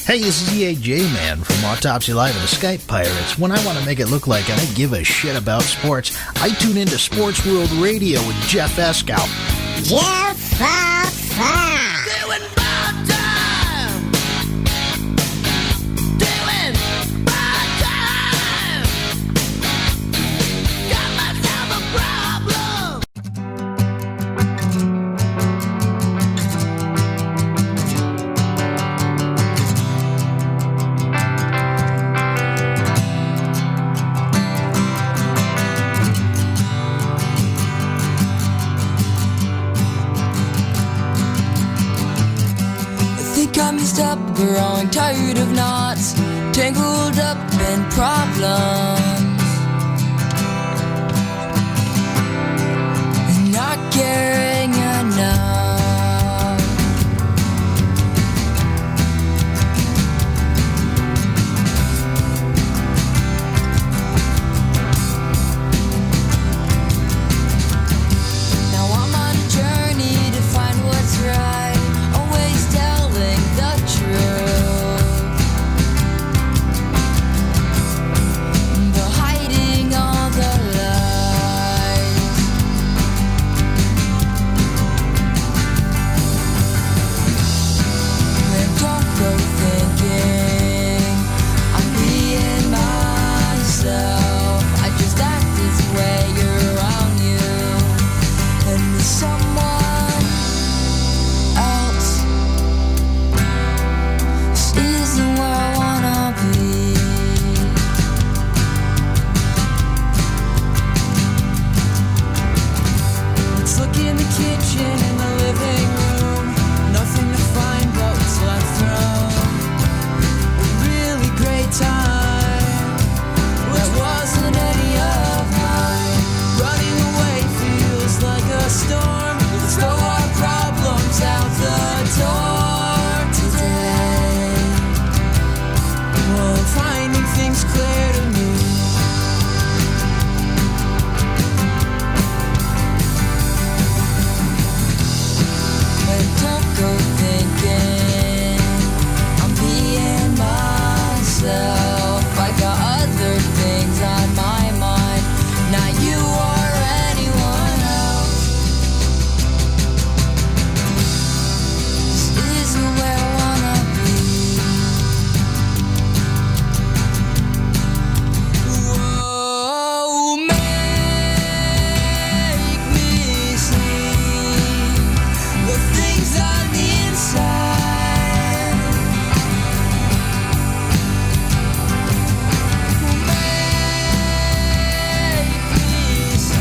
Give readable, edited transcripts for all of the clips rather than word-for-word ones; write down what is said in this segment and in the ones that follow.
Hey, this is EAJ Man from Autopsy Live and the Skype Pirates. When I want to make it look like I give a shit about sports, I tune into Sports World Radio with Jeff Escow. Jeff Doing my time. Doing my time. Got myself a problem. I messed up, growing tired of knots, tangled up in problems, and not caring enough. Now I'm on a journey to find what's right, always telling the truth, but hiding all the lies. And don't go thinking I'm being myself. I just act this way around you, and there's someone else. This isn't where I wanna be. Let's look in the kitchen and the living room. Nothing to find but what's left from a really great time that wasn't any of mine. Running away feels like a storm. Let's throw our problems out the door today. Well, finding things clear to me. And don't go thinking I'm being myself. I got other things on my mind, not you or anyone else. This isn't where I wanna be. Whoa, make me see the things on the inside. Make me see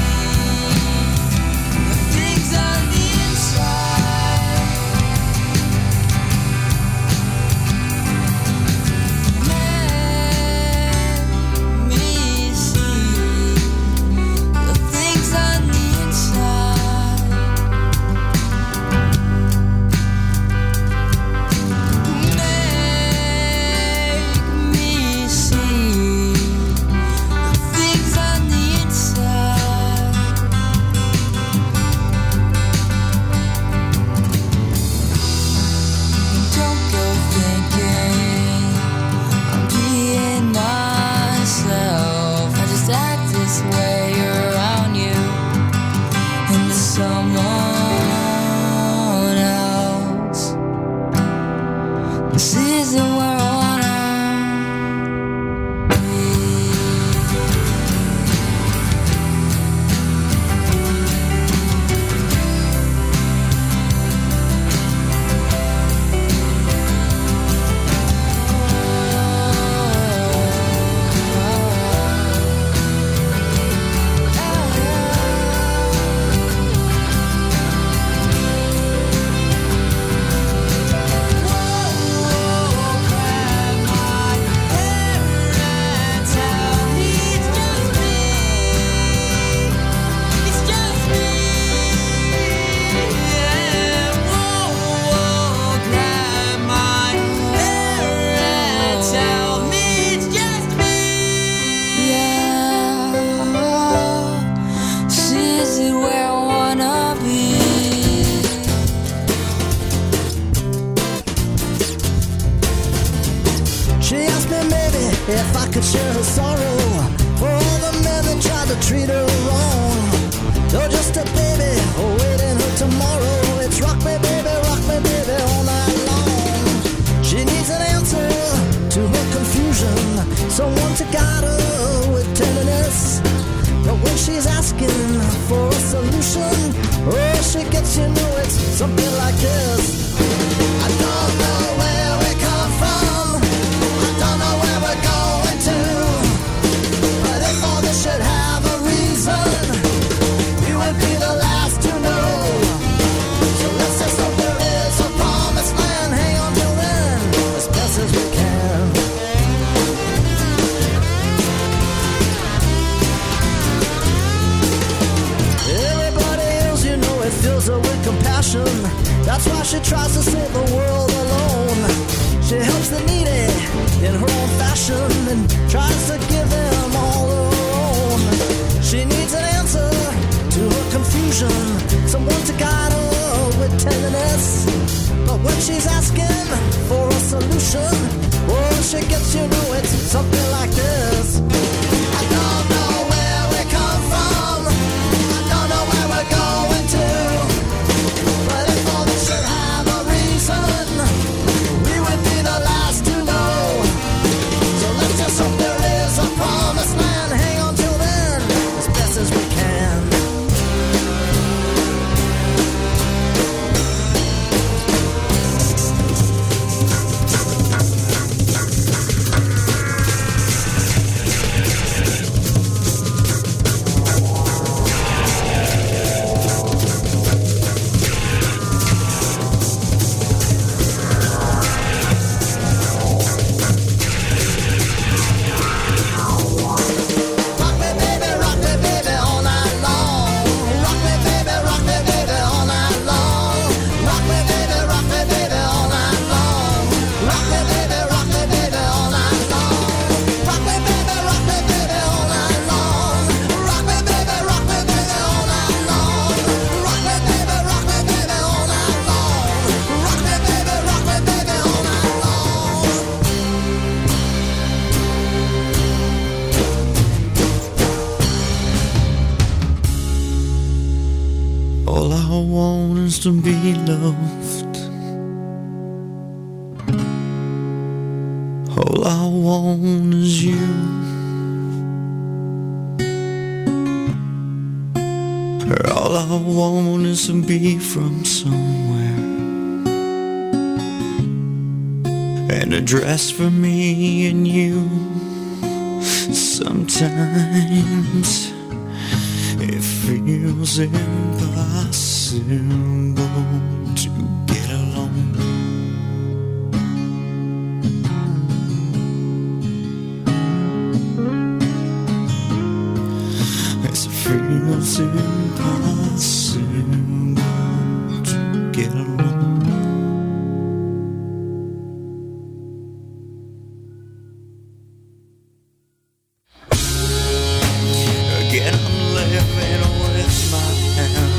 the things on the inside. Make me see the things on the inside. Make me see the things on the inside. Don't go thinking I'm being myself. I just act this way around you, and to someone else. This isn't where I wanna be. Whoa, if I could share her sorrow for all the men that tried to treat her wrong. You're just a baby awaiting her tomorrow. It's rock me baby all night long. She needs an answer to her confusion, someone to guide her with tenderness. But when she's asking for a solution, oh, she gets, you know, it's something like this. I don't know where we come from, I don't know where we're going to, but if all this should have a reason, we would be the last to know. So let's just hope there is a promised land. Hang on till then, as best as we can. Everybody else, you know, it fills her with compassion. That's why she tries to save the world alone. She helps the needy in her own fashion and tries to give them all her own. She needs an answer to her confusion, someone to guide her with tenderness. But when she's asking for a solution, oh, she gets, you know, it's something like this. I don't know where we come from, I don't know where we're going to, but if all this should have a reason, we would be the last to know. So let's just hope there is a promised land. Hang on till then, as best as we can. All I want is to be loved. All I want is you. All I want is to be from somewhere, an address for me and you. Sometimes it feels impossible to get along. It feels impossible to get along. Again, I'm living with my hand.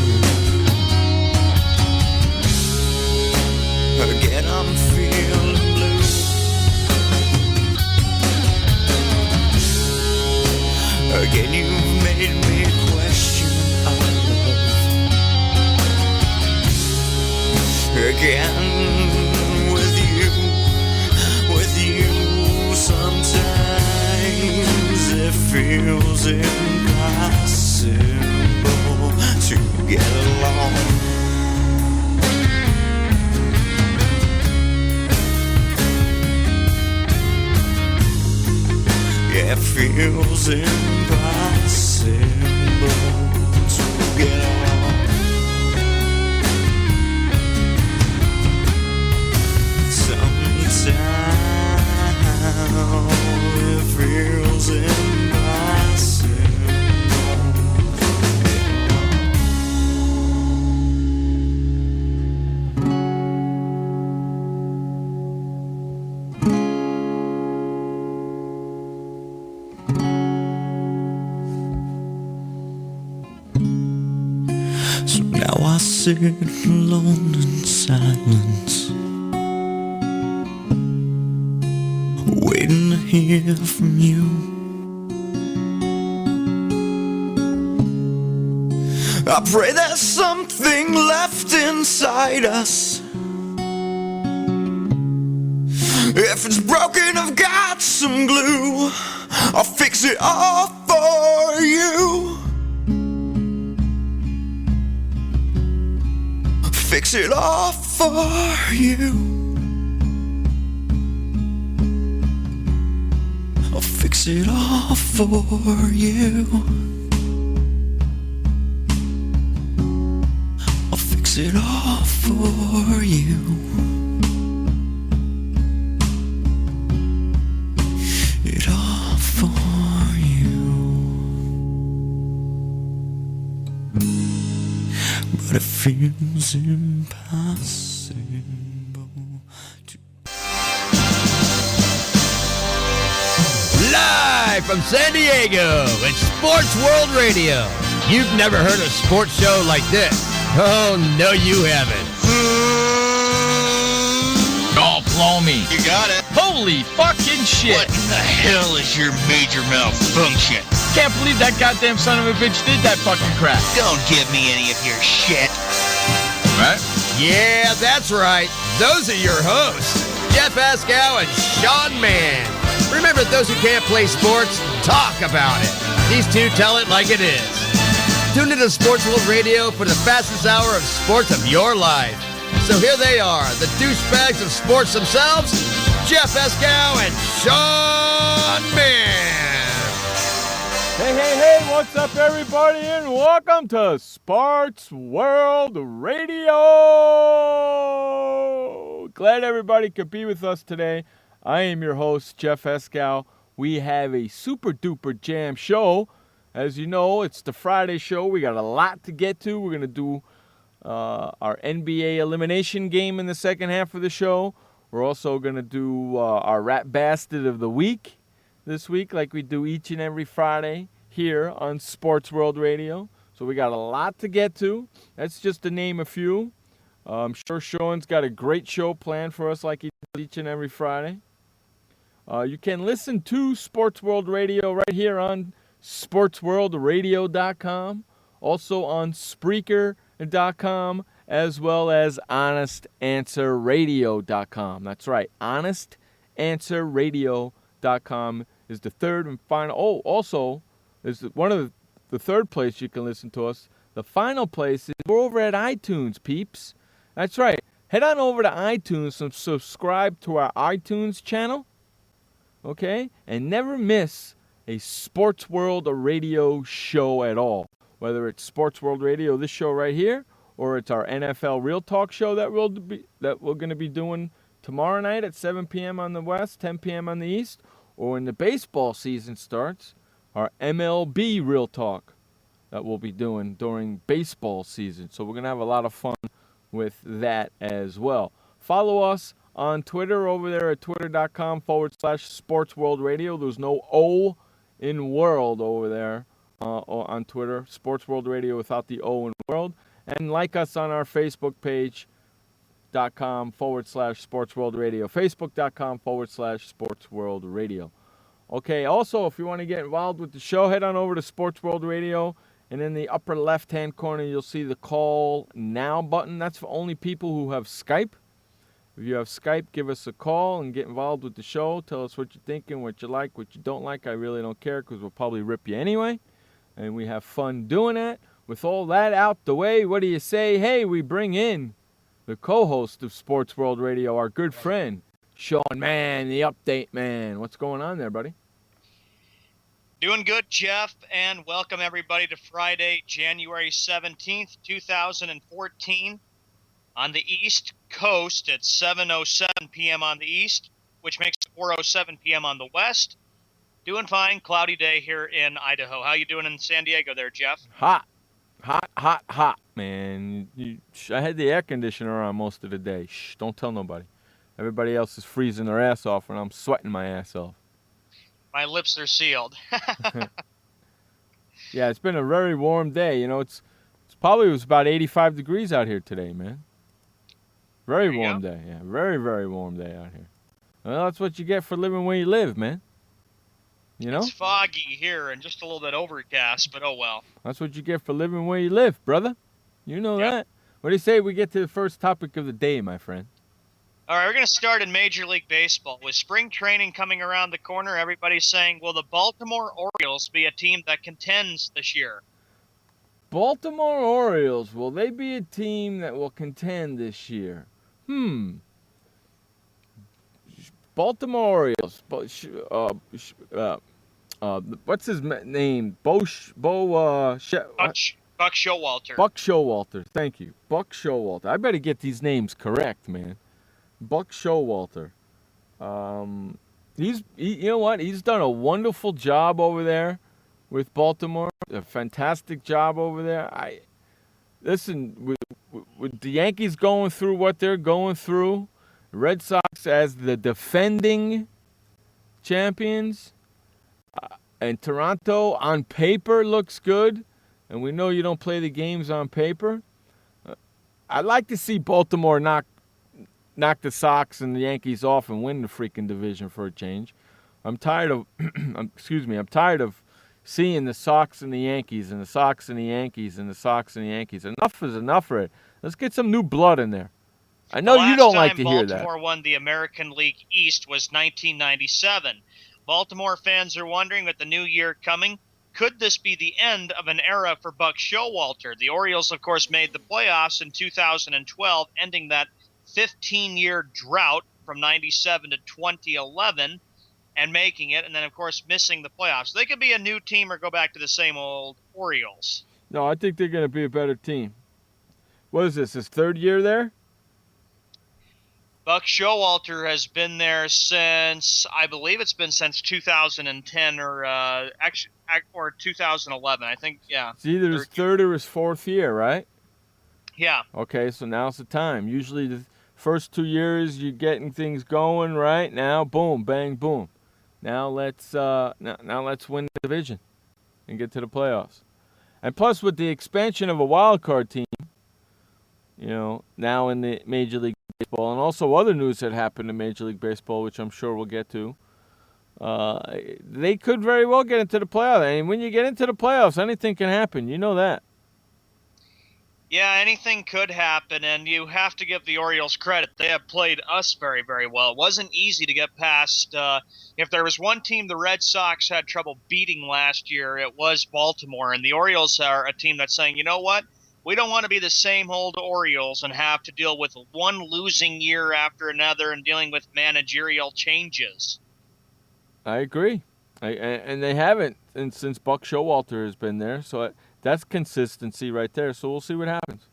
Again, I'm feeling blue. Again, you've made me question our love. Again, with you, sometimes it feels impossible to get along. Yeah, it feels impossible to get along. Sometimes it feels impossible. So now I sit alone in silence, waiting to hear from you. I pray there's something left inside us. If it's broken, I've got some glue. I'll fix it all for you. Fix it all for you. I'll fix it all for you. I'll fix it all for you. It all for you. But it feels impossible to. Live from San Diego, it's Sports World Radio. You've never heard a sports show like this. Oh, no, you haven't. Oh, blow me. You got it. Holy fucking shit. What in the hell is your major malfunction? Can't believe that goddamn son of a bitch did that fucking crap. Don't give me any of your shit. Right? Yeah, that's right. Those are your hosts, Jeff Escow and Sean Mann. Remember, those who can't play sports, talk about it. These two tell it like it is. Tune into Sports World Radio for the fastest hour of sports of your life. So here they are, the douchebags of sports themselves, Jeff Escow and Sean Mann. Hey, what's up, everybody, and welcome to Sports World Radio. Glad everybody could be with us today. I am your host, Jeff Escow. We have a super-duper jam show. As you know, it's the Friday show. We got a lot to get to. We're going to do our NBA elimination game in the second half of the show. We're also going to do our Rap Bastard of the Week this week, like we do each and every Friday here on Sports World Radio. So we got a lot to get to. That's just to name a few. I'm sure Sean's got a great show planned for us like he does each and every Friday. You can listen to Sports World Radio right here on SportsWorldRadio.com, also on Spreaker.com, as well as HonestAnswerRadio.com. That's right, HonestAnswerRadio.com is the third and final. Oh, also, is one of the third place you can listen to us. The final place is we're over at iTunes, peeps. That's right. Head on over to iTunes and subscribe to our iTunes channel, okay? And never miss a Sports World Radio show at all. Whether it's Sports World Radio, this show right here, or it's our NFL Real Talk show that we're going to be doing tomorrow night at 7 p.m. on the West, 10 p.m. on the East, or when the baseball season starts, our MLB Real Talk that we'll be doing during baseball season. So we're going to have a lot of fun with that as well. Follow us on Twitter over there at twitter.com/SportsWorldRadio. There's no O in world over there on Twitter. Sports World Radio without the O in world. And like us on our Facebook page.com/SportsWorldRadio. Facebook.com/SportsWorldRadio. Okay, also, if you want to get involved with the show, head on over to Sports World Radio. And in the upper left-hand corner, you'll see the Call Now button. That's for only people who have Skype. If you have Skype, give us a call and get involved with the show. Tell us what you're thinking, what you like, what you don't like. I really don't care because we'll probably rip you anyway. And we have fun doing that. With all that out the way, what do you say? Hey, we bring in the co-host of Sports World Radio, our good friend, Sean Mann, the update man. What's going on there, buddy? Doing good, Jeff, and welcome everybody to Friday, January 17th, 2014. On the East Coast at 7:07 p.m. on the East, which makes it 4:07 p.m. on the West. Doing fine. Cloudy day here in Idaho. How you doing in San Diego there, Jeff? Hot, man. I had the air conditioner on most of the day. Shh, don't tell nobody. Everybody else is freezing their ass off when I'm sweating my ass off. My lips are sealed. Yeah, it's been a very warm day. You know, it was about 85 degrees out here today, man. Very warm day. Yeah, very, very warm day out here. Well, that's what you get for living where you live, man. You know? It's foggy here and just a little bit overcast, but oh well. That's what you get for living where you live, brother. You know Yep. that. What do you say we get to the first topic of the day, my friend? All right, we're going to start in Major League Baseball. With spring training coming around the corner, everybody's saying, will the Baltimore Orioles be a team that contends this year? Baltimore Orioles, will they be a team that will contend this year? Baltimore Orioles. What's his name? Buck Showalter. Buck Showalter. Thank you. Buck Showalter. I better get these names correct, man. Buck Showalter. You know what? He's done a wonderful job over there with Baltimore. A fantastic job over there. Listen, with the Yankees going through what they're going through, Red Sox as the defending champions, and Toronto on paper looks good, and we know you don't play the games on paper. I'd like to see Baltimore knock the Sox and the Yankees off and win the freaking division for a change. I'm tired of I'm tired of seeing the Sox and the Yankees and the Sox and the Yankees and the Sox and the Yankees. Enough is enough of it. Let's get some new blood in there. I know you don't like to hear that. The last time Baltimore won the American League East was 1997. Baltimore fans are wondering, with the new year coming, could this be the end of an era for Buck Showalter? The Orioles, of course, made the playoffs in 2012, ending that 15-year drought from 97 to 2011 and making it, and then, of course, missing the playoffs. They could be a new team or go back to the same old Orioles. No, I think they're going to be a better team. What is this, his third year there? Buck Showalter has been there since, I believe it's been since 2010 or 2011. I think, yeah. It's either his third or his fourth year, right? Yeah. Okay, so now's the time. Usually the first 2 years you're getting things going, right? Now, boom, bang, boom. Now let's win the division and get to the playoffs. And plus, with the expansion of a wild card team, you know, now in the Major League Baseball, and also other news that happened in Major League Baseball, which I'm sure we'll get to, they could very well get into the playoffs. And when you get into the playoffs, anything can happen. You know that. Yeah, anything could happen, and you have to give the Orioles credit. They have played us very, very well. It wasn't easy to get past. If there was one team the Red Sox had trouble beating last year, it was Baltimore. And the Orioles are a team that's saying, you know what? We don't want to be the same old Orioles and have to deal with one losing year after another and dealing with managerial changes. I agree. And they haven't since Buck Showalter has been there, so that's consistency right there. So we'll see what happens.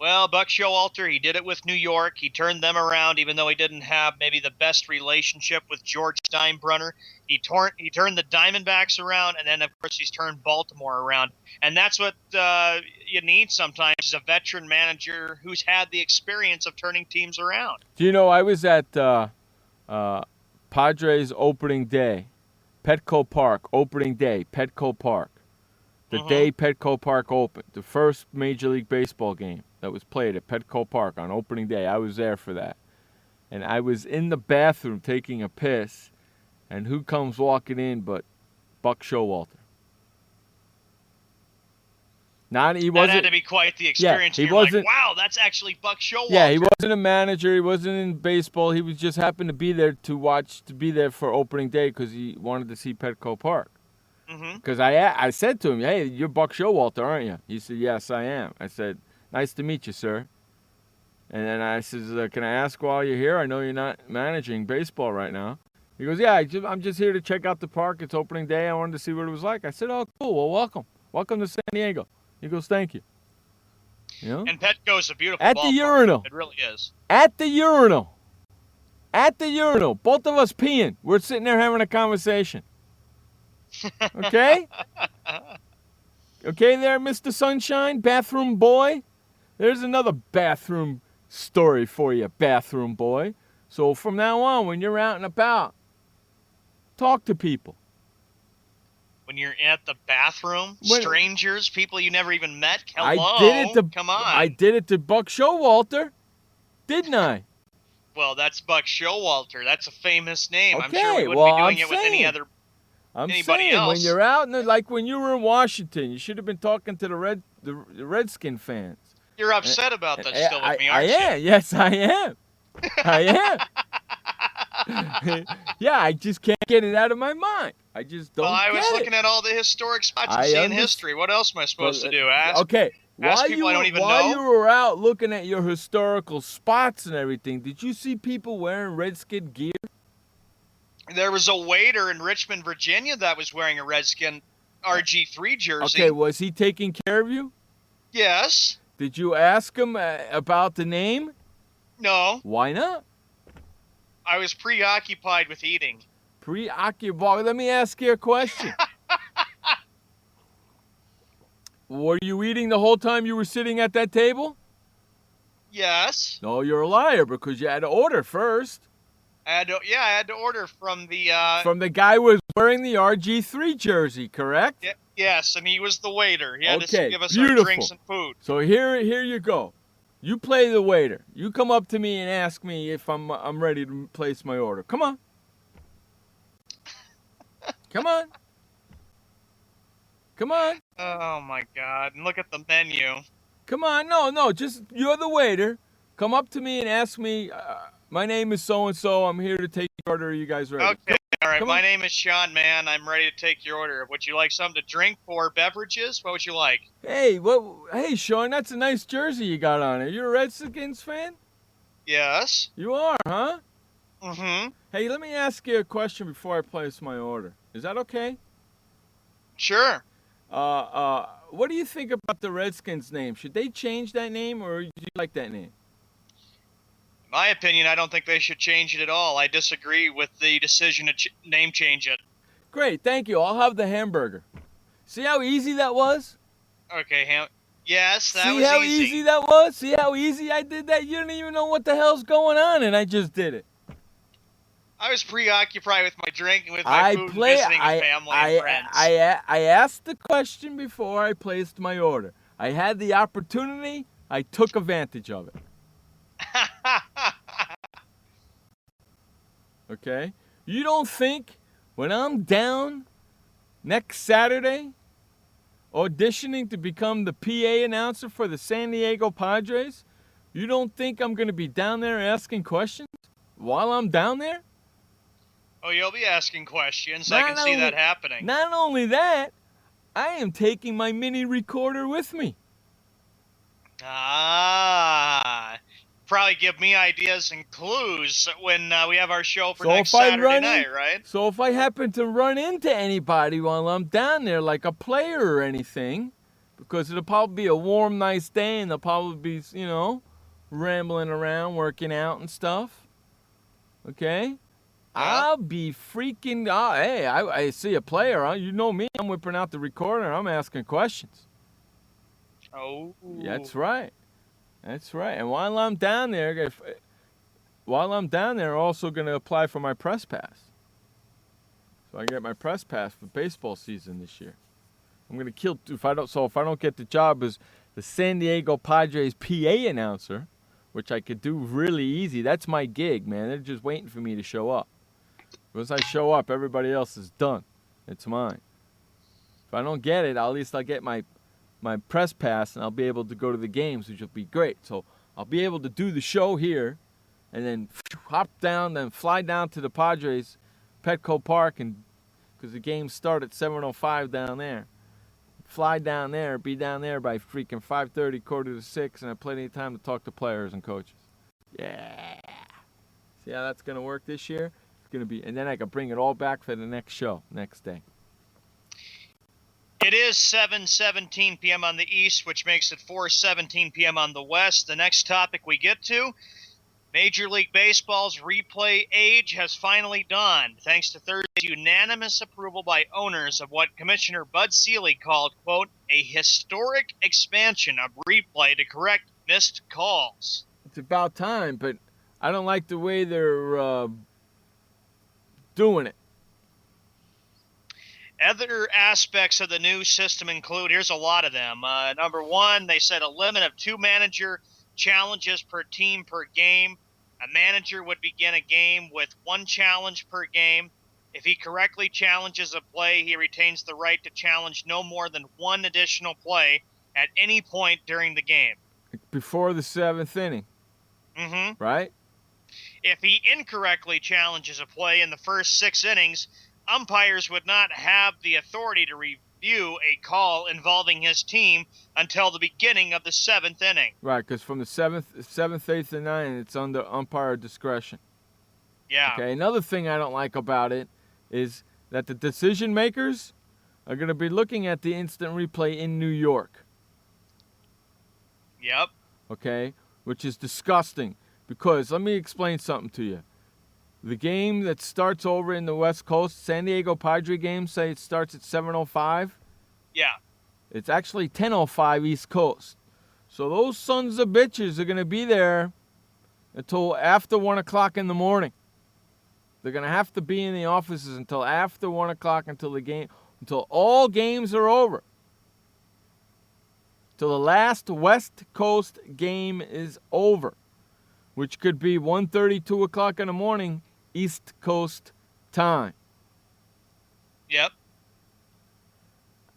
Well, Buck Showalter, he did it with New York. He turned them around, even though he didn't have maybe the best relationship with George Steinbrenner. He turned the Diamondbacks around, and then, of course, he's turned Baltimore around. And that's what you need sometimes, is a veteran manager who's had the experience of turning teams around. Do you know, I was at Padres opening day, Petco Park, opening day, Petco Park. The day Petco Park opened, the first Major League Baseball game that was played at Petco Park on opening day. I was there for that. And I was in the bathroom taking a piss, and who comes walking in but Buck Showalter? That had to be quite the experience. Yeah, he wasn't, like, wow, that's actually Buck Showalter. Yeah, he wasn't a manager. He wasn't in baseball. He was just happened to be there to be there for opening day because he wanted to see Petco Park. Because I said to him, hey, you're Buck Showalter, aren't you? He said, yes, I am. I said, nice to meet you, sir. And then I said, can I ask while you're here? I know you're not managing baseball right now. He goes, yeah, I'm just here to check out the park. It's opening day. I wanted to see what it was like. I said, oh, cool. Well, welcome. Welcome to San Diego. He goes, thank you. You know? And Petco's a beautiful At ballpark. the urinal. It really is. At the urinal. At the urinal. Both of us peeing. We're sitting there having a conversation. Okay? Okay there, Mr. Sunshine, bathroom boy? There's another bathroom story for you, bathroom boy. So from now on, when you're out and about, talk to people. When you're at the bathroom, strangers, people you never even met, hello, I did it to, come on. I did it to Buck Showalter, didn't I? Well, that's Buck Showalter. That's a famous name. I'm sure Okay, we wouldn't well, be doing I'm it with any saying- other I'm anybody saying, when else. you're out, like when you were in Washington, you should have been talking to the Redskin fans. You're upset about that still with me, I aren't you? am. Yes, I am. I am. Yeah, I just can't get it out of my mind. I just don't Well, I was get looking it. at all the historic spots I and seeing understand. history. What else am I supposed to do? Okay. Ask While people I don't even while know? you were out looking at your historical spots and everything, did you see people wearing Redskin gear? There was a waiter in Richmond, Virginia that was wearing a Redskin RG3 jersey. Okay, was he taking care of you? Yes. Did you ask him about the name? No. Why not? I was preoccupied with eating. Preoccupied. Let me ask you a question. Were you eating the whole time you were sitting at that table? Yes. No, you're a liar because you had to order first. I had to order from the... From the guy who was wearing the RG3 jersey, correct? Yes, and he was the waiter. He had to Okay, give us our beautiful. drinks and food. So here you go. You play the waiter. You come up to me and ask me if I'm ready to place my order. Come on. Come on. Come on. Oh, my God. And look at the menu. Come on. No. Just, you're the waiter. Come up to me and ask me, my name is so-and-so. I'm here to take your order. Are you guys ready? Okay. All right. Come My on. name is Sean, man. I'm ready to take your order. Would you like something to drink or beverages? What would you like? Hey, hey, Sean, that's a nice jersey you got on. Are you a Redskins fan? Yes. You are, huh? Mm-hmm. Hey, let me ask you a question before I place my order. Is that okay? Sure. What do you think about the Redskins name? Should they change that name, or do you like that name? In my opinion, I don't think they should change it at all. I disagree with the decision to name change it. Great, thank you. I'll have the hamburger. See how easy that was? Okay, yes, that See was how easy. easy that was? See how easy I did that? You don't even know what the hell's going on, and I just did it. I was preoccupied with my drink and with my food and visiting with family and friends. I asked the question before I placed my order. I had the opportunity. I took advantage of it. Okay? You don't think when I'm down next Saturday auditioning to become the PA announcer for the San Diego Padres, you don't think I'm going to be down there asking questions while I'm down there? Oh, you'll be asking questions. I can see that happening. Not only that, I am taking my mini recorder with me. Probably give me ideas and clues when we have our show for next Saturday night, right? So if I happen to run into anybody while I'm down there, like a player or anything, because it'll probably be a warm, nice day, and they'll probably be, rambling around, working out and stuff. Okay? I'll be freaking... hey, I see a player. Huh? You know me. I'm whipping out the recorder, and I'm asking questions. Oh. That's right. That's right. And while I'm down there, I'm also going to apply for my press pass. So I get my press pass for baseball season this year. I'm going to kill... If I don't get the job as the San Diego Padres PA announcer, which I could do really easy, that's my gig, man. They're just waiting for me to show up. Once I show up, everybody else is done. It's mine. If I don't get it, at least I'll get my press pass, and I'll be able to go to the games, which will be great. So I'll be able to do the show here, and then hop down, then fly down to the Padres Petco Park, and because the games start at 7:05 down there. Fly down there, be down there by freaking 5:30, 5:45, and have plenty of time to talk to players and coaches. Yeah. See how that's going to work this year? It's going to be, and then I can bring it all back for the next show, next day. It is 7:17 p.m. on the east, which makes it 4:17 p.m. on the west. The next topic we get to, Major League Baseball's replay age has finally dawned, thanks to Thursday's unanimous approval by owners of what Commissioner Bud Selig called, quote, a historic expansion of replay to correct missed calls. It's about time, but I don't like the way they're doing it. Other aspects of the new system include, here's a lot of them. Number one, they set a limit of 2 manager challenges per team per game. A manager would begin a game with one challenge per game. If he correctly challenges a play, he retains the right to challenge no more than one additional play at any point during the game. Before the 7th inning, Mm-hmm. right? If he incorrectly challenges a play in the first 6 innings, umpires would not have the authority to review a call involving his team until the beginning of the 7th inning. Right, because from the 7th, 8th, and 9th, it's under umpire discretion. Yeah. Okay, another thing I don't like about it is that the decision makers are going to be looking at the instant replay in New York. Yep. Okay, which is disgusting because let me explain something to you. The game that starts over in the West Coast, San Diego Padre game, say it starts at 7:05. Yeah. It's actually 10:05 East Coast. So those sons of bitches are going to be there until after 1 o'clock in the morning. They're going to have to be in the offices until after 1 o'clock until all games are over. Till the last West Coast game is over, which could be 1:30, 2 o'clock in the morning, East Coast time. Yep.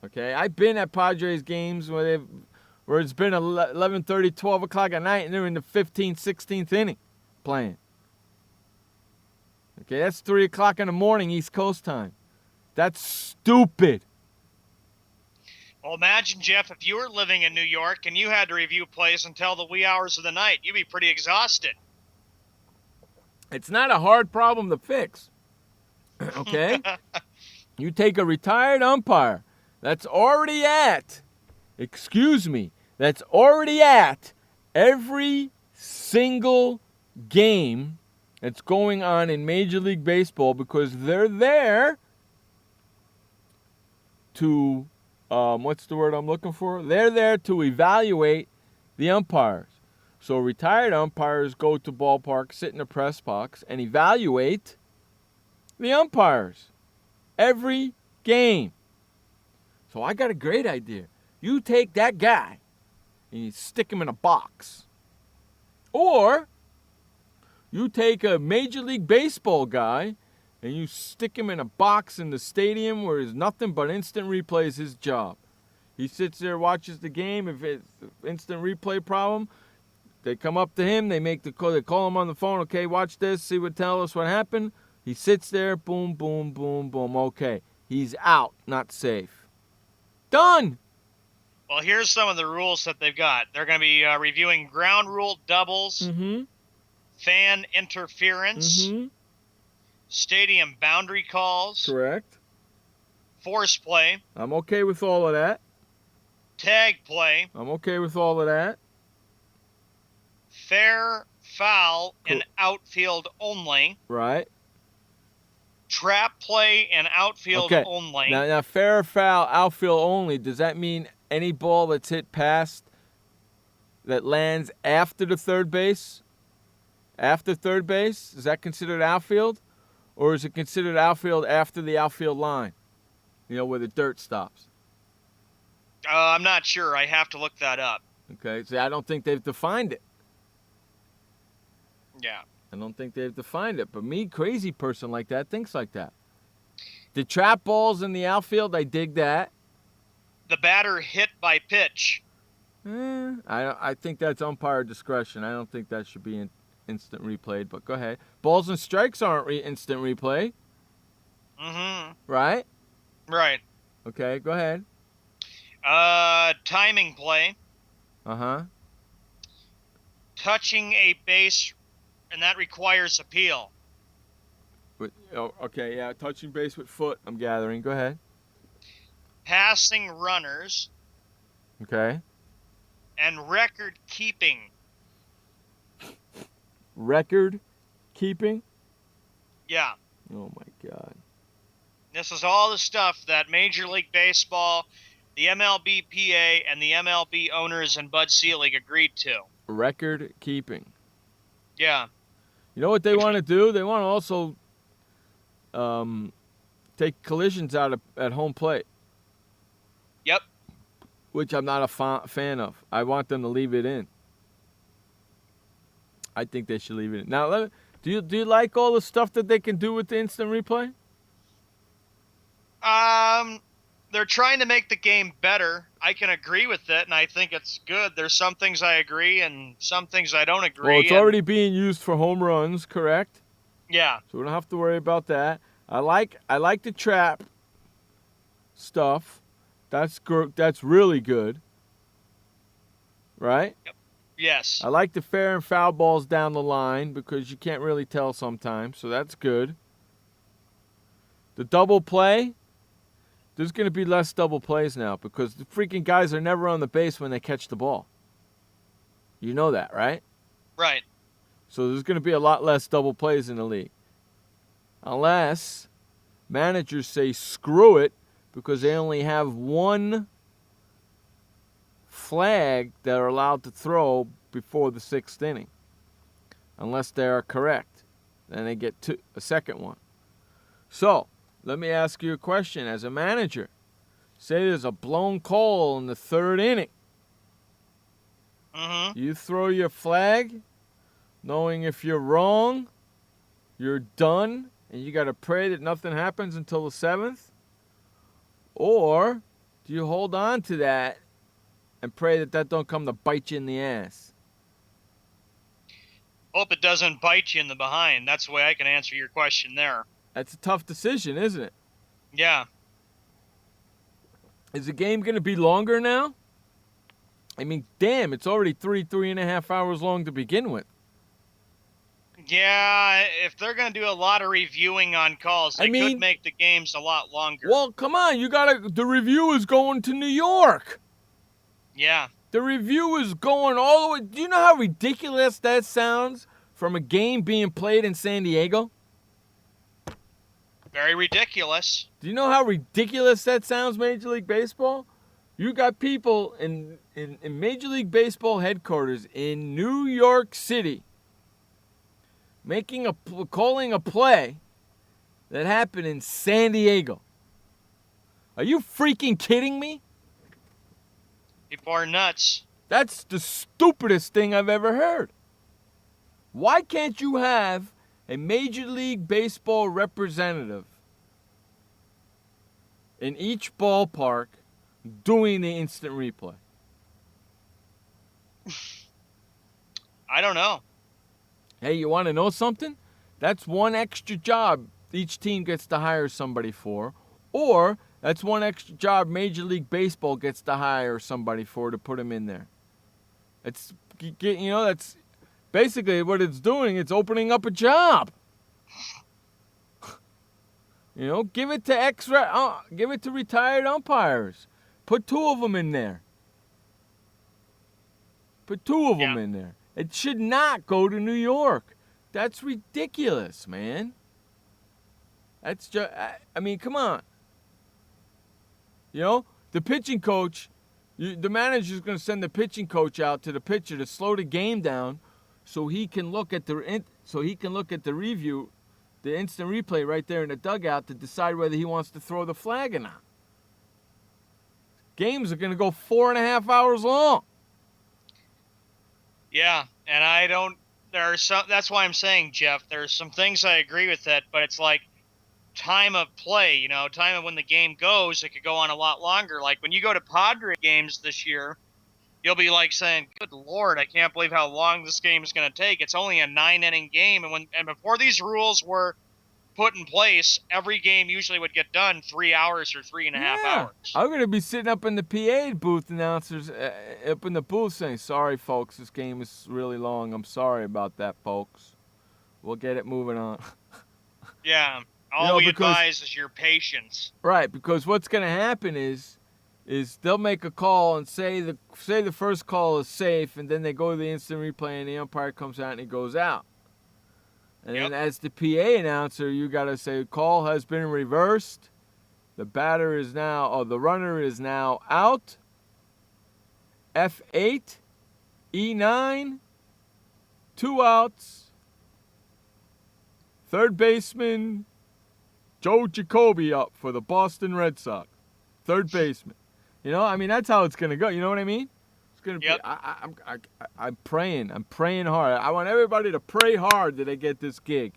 Okay, I've been at Padres games where it's been 11:30, 12 o'clock at night, and they're in the 15th, 16th inning playing. Okay, that's 3 o'clock in the morning East Coast time. That's stupid. Well, imagine, Jeff, if you were living in New York and you had to review plays until the wee hours of the night, you'd be pretty exhausted. It's not a hard problem to fix. Okay? You take a retired umpire that's already at every single game that's going on in Major League Baseball because they're there to, what's the word I'm looking for? They're there to evaluate the umpires. So retired umpires go to ballpark, sit in the press box, and evaluate the umpires every game. So I got a great idea. You take that guy and you stick him in a box. Or you take a Major League Baseball guy and you stick him in a box in the stadium where there's nothing but instant replay is his job. He sits there, watches the game. If it's an instant replay problem, they come up to him, they make the call, they call him on the phone, okay, watch this, see what, tell us what happened. He sits there, boom, boom, boom, boom, okay. He's out, not safe. Done. Well, here's some of the rules that they've got. They're going to be reviewing ground rule doubles, fan interference, stadium boundary calls, Correct. force play, I'm okay with all of that. tag play, I'm okay with all of that. fair, foul, and outfield only, Right. trap play and outfield Okay. only. Now, fair or foul, outfield only, does that mean any ball that's hit past that lands after the third base? After third base? Is that considered outfield? Or is it considered outfield after the outfield line? You know, where the dirt stops. I'm not sure. I have to look that up. Okay, see, I don't think they've defined it. Yeah. I don't think they've defined it. But me, crazy person like that, thinks like that. The trap balls in the outfield, I dig that. The batter hit by pitch. I think that's umpire discretion. I don't think that should be instant replayed, but go ahead. Balls and strikes aren't instant replay. Right? Right. Okay, go ahead. Timing play. Touching a base, and that requires appeal. Okay, yeah, touching base with foot, I'm gathering. Go ahead. Passing runners. Okay. And record keeping. Record keeping? Yeah. Oh, my God. This is all the stuff that Major League Baseball, the MLBPA, and the MLB owners and Bud Selig agreed to. Record keeping. Yeah. You know what they want to do? They want to also take collisions out at home plate. Yep. Which I'm not a fan of. I want them to leave it in. I think they should leave it in. Now, do you like all the stuff that they can do with the instant replay? They're trying to make the game better. I can agree with it, and I think it's good. There's some things I agree and some things I don't agree. Well, it's already being used for home runs, correct? Yeah. So we don't have to worry about that. I like the trap stuff. That's really good. Right? Yep. Yes. I like the fair and foul balls down the line because you can't really tell sometimes, so that's good. The double play, there's going to be less double plays now because the freaking guys are never on the base when they catch the ball. You know that, right? Right. So there's going to be a lot less double plays in the league. Unless managers say screw it because they only have one flag that are allowed to throw before the 6th inning. Unless they are correct. Then they get a second one. So, let me ask you a question. As a manager, say there's a blown call in the 3rd inning. Mm-hmm. You throw your flag, knowing if you're wrong, you're done, and you got to pray that nothing happens until the 7th? Or do you hold on to that and pray that don't come to bite you in the ass? Hope it doesn't bite you in the behind. That's the way I can answer your question there. That's a tough decision, isn't it? Yeah. Is the game going to be longer now? I mean, damn, it's already 3.5 hours long to begin with. Yeah, if they're going to do a lot of reviewing on calls, they could make the games a lot longer. Well, come on, the review is going to New York. Yeah. The review is going all the way. Do you know how ridiculous that sounds from a game being played in San Diego? Very ridiculous. Do you know how ridiculous that sounds, Major League Baseball? You got people in Major League Baseball headquarters in New York City calling a play that happened in San Diego. Are you freaking kidding me? People are nuts. That's the stupidest thing I've ever heard. Why can't you have a Major League Baseball representative in each ballpark doing the instant replay? I don't know. Hey, you want to know something? That's one extra job each team gets to hire somebody for, or that's one extra job Major League Baseball gets to hire somebody for to put him in there. That's basically what it's doing. It's opening up a job. Give it to retired umpires. Put 2 of them in there. In there. It should not go to New York. That's ridiculous, man. That's just, come on. The pitching coach, the manager's going to send the pitching coach out to the pitcher to slow the game down so he can look at the review, the instant replay right there in the dugout to decide whether he wants to throw the flag or not. Games are going to go 4.5 hours long. Yeah, and that's why I'm saying, Jeff, there's some things I agree with that, but it's like time of play, time of when the game goes, it could go on a lot longer. Like when you go to Padre games this year, you'll be like saying, good Lord, I can't believe how long this game is going to take. It's only a 9-inning game, and before these rules were put in place, every game usually would get done 3 hours or 3.5 hours. I'm going to be sitting up in the PA booth, announcers up in the booth saying, sorry, folks, this game is really long. I'm sorry about that, folks. We'll get it moving on. Yeah. All we advise is your patience. Right, because what's going to happen is they'll make a call and say the first call is safe, and then they go to the instant replay, and the umpire comes out and he goes out. And then as the PA announcer, you got to say, call has been reversed. The runner is now out. F8, E9, 2 outs. Third baseman, Joe Jacoby up for the Boston Red Sox. Third baseman. That's how it's going to go. You know what I mean? It's gonna Yep. be. I'm praying. I'm praying hard. I want everybody to pray hard that I get this gig,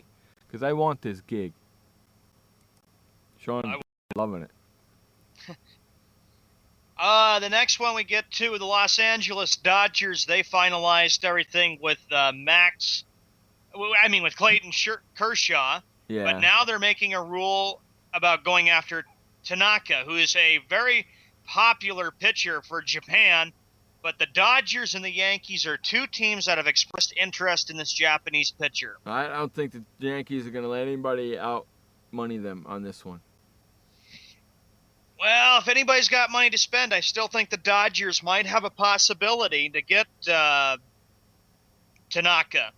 because I want this gig. Sean, loving it. The next one we get to, the Los Angeles Dodgers. They finalized everything with with Clayton Kershaw. Yeah. But now they're making a rule about going after Tanaka, who is a very popular pitcher for Japan. But the Dodgers and the Yankees are two teams that have expressed interest in this Japanese pitcher. I don't think the Yankees are gonna let anybody out money them on this one. Well, if anybody's got money to spend, I still think the Dodgers might have a possibility to get Tanaka.